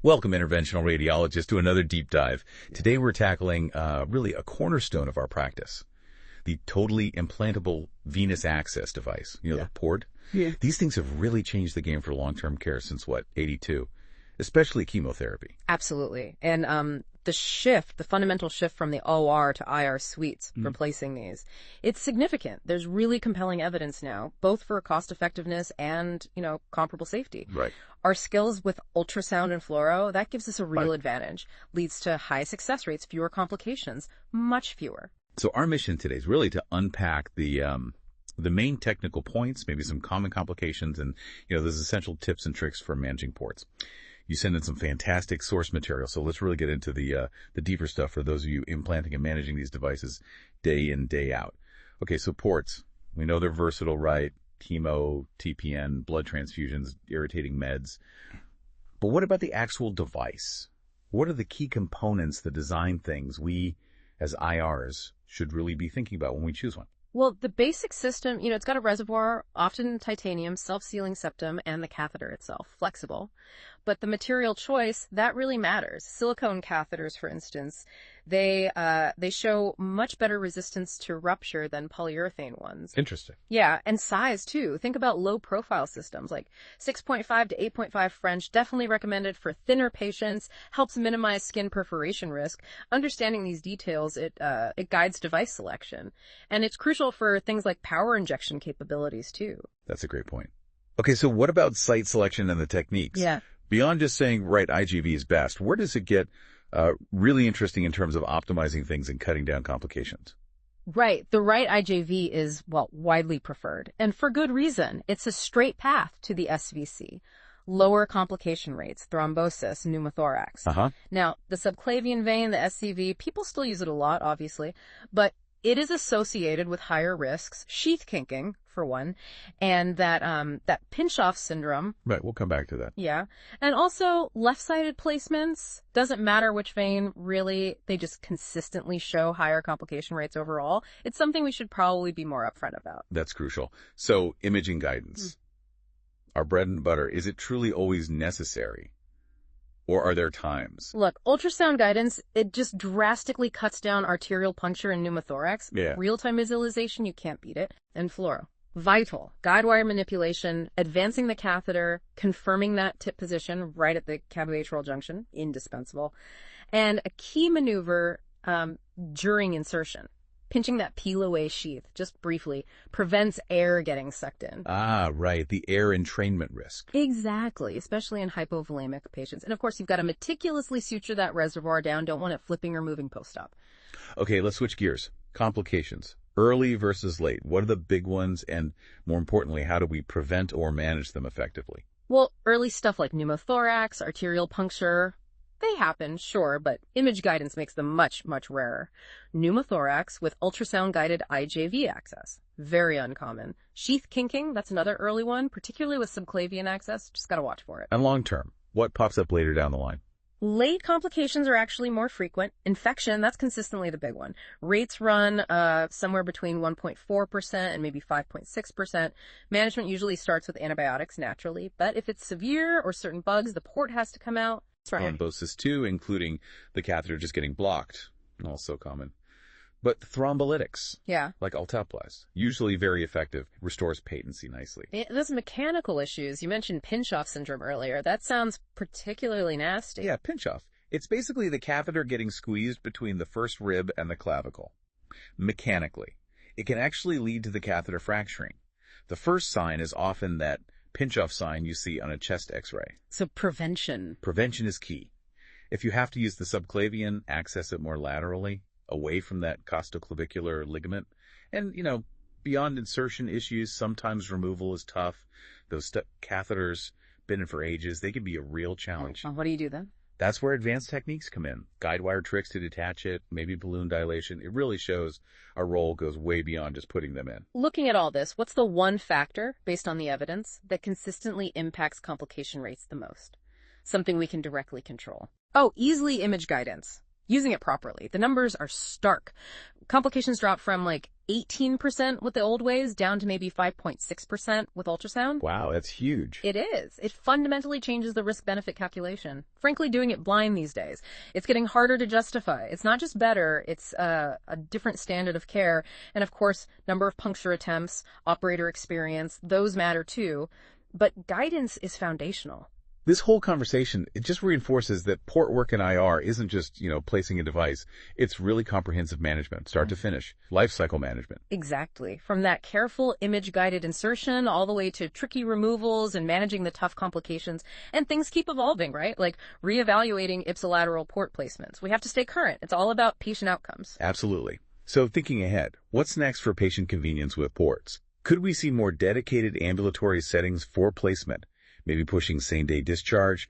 Welcome, Interventional Radiologists, to another deep dive. Today we're tackling really a cornerstone of our practice, the totally implantable venous access device, the port. Yeah. These things have really changed the game for long-term care since, 82, especially chemotherapy. Absolutely. And the fundamental shift from the OR to IR suites, replacing these, it's significant. There's really compelling evidence now, both for cost effectiveness and, comparable safety. Right. Our skills with ultrasound and fluoro, that gives us a real advantage. Leads to high success rates, fewer complications, much fewer. So our mission today is really to unpack the main technical points, maybe some common complications, and, those essential tips and tricks for managing ports. You send in some fantastic source material, so let's really get into the deeper stuff for those of you implanting and managing these devices day in, day out. Okay, so ports, we know they're versatile, right? Chemo, TPN, blood transfusions, irritating meds. But what about the actual device? What are the key components, the design things we, as IRs, should really be thinking about when we choose one? Well, the basic system, it's got a reservoir, often titanium, self-sealing septum, and the catheter itself, flexible. But the material choice, that really matters. Silicone catheters, for instance, they show much better resistance to rupture than polyurethane ones. Interesting. Yeah, and size, too. Think about low-profile systems, like 6.5 to 8.5 French, definitely recommended for thinner patients, helps minimize skin perforation risk. Understanding these details, it guides device selection. And it's crucial for things like power injection capabilities, too. That's a great point. Okay, so what about site selection and the techniques? Yeah. Beyond just saying, right, IGV is best, where does it get really interesting in terms of optimizing things and cutting down complications? Right. The right IJV is, widely preferred. And for good reason. It's a straight path to the SVC. Lower complication rates, thrombosis, pneumothorax. Now, the subclavian vein, the SCV, people still use it a lot, obviously, but it is associated with higher risks, sheath kinking, for one, and that pinch-off syndrome. Right, we'll come back to that. Yeah. And also left-sided placements. Doesn't matter which vein, really. They just consistently show higher complication rates overall. It's something we should probably be more upfront about. That's crucial. So, imaging guidance. Our bread and butter, is it truly always necessary? Or are there times? Look, ultrasound guidance, it just drastically cuts down arterial puncture and pneumothorax. Yeah. Real-time visualization, you can't beat it. And fluoro. Vital. Guide wire manipulation, advancing the catheter, confirming that tip position right at the cavitational junction, indispensable. And a key maneuver during insertion. Pinching that peel away sheath, just briefly, prevents air getting sucked in. Ah, right. The air entrainment risk. Exactly, especially in hypovolemic patients. And of course, you've got to meticulously suture that reservoir down. Don't want it flipping or moving post-op. Okay, let's switch gears. Complications. Early versus late. What are the big ones? And more importantly, how do we prevent or manage them effectively? Well, early stuff like pneumothorax, arterial puncture, they happen, sure, but image guidance makes them much, much rarer. Pneumothorax with ultrasound-guided IJV access. Very uncommon. Sheath kinking, that's another early one, particularly with subclavian access. Just gotta watch for it. And long term, what pops up later down the line? Late complications are actually more frequent. Infection, that's consistently the big one. Rates run somewhere between 1.4% and maybe 5.6%. Management usually starts with antibiotics naturally, but if it's severe or certain bugs, the port has to come out. Thrombosis too, including the catheter just getting blocked, also common. But thrombolytics, like alteplase, usually very effective, restores patency nicely. Those mechanical issues, you mentioned pinch-off syndrome earlier. That sounds particularly nasty. Yeah, pinch-off. It's basically the catheter getting squeezed between the first rib and the clavicle. Mechanically, it can actually lead to the catheter fracturing. The first sign is often that pinch-off sign you see on a chest x-ray. So prevention. Prevention is key. If you have to use the subclavian, access it more laterally, away from that costoclavicular ligament. And, beyond insertion issues, sometimes removal is tough. Those catheters, been in for ages, they can be a real challenge. What do you do then? That's where advanced techniques come in. Guide wire tricks to detach it, maybe balloon dilation. It really shows our role goes way beyond just putting them in. Looking at all this, what's the one factor, based on the evidence, that consistently impacts complication rates the most? Something we can directly control. Oh, easily image guidance. using it properly. The numbers are stark. Complications drop from like 18% with the old ways down to maybe 5.6% with ultrasound. Wow, that's huge. It is. It fundamentally changes the risk-benefit calculation. Frankly, doing it blind these days, it's getting harder to justify. It's not just better, it's a different standard of care. And of course, number of puncture attempts, operator experience, those matter too. But guidance is foundational. This whole conversation, it just reinforces that port work in IR isn't just, placing a device. It's really comprehensive management, start to finish, life cycle management. Exactly. From that careful image-guided insertion all the way to tricky removals and managing the tough complications. And things keep evolving, right? Like reevaluating ipsilateral port placements. We have to stay current. It's all about patient outcomes. Absolutely. So thinking ahead, what's next for patient convenience with ports? Could we see more dedicated ambulatory settings for placement? Maybe pushing same-day discharge,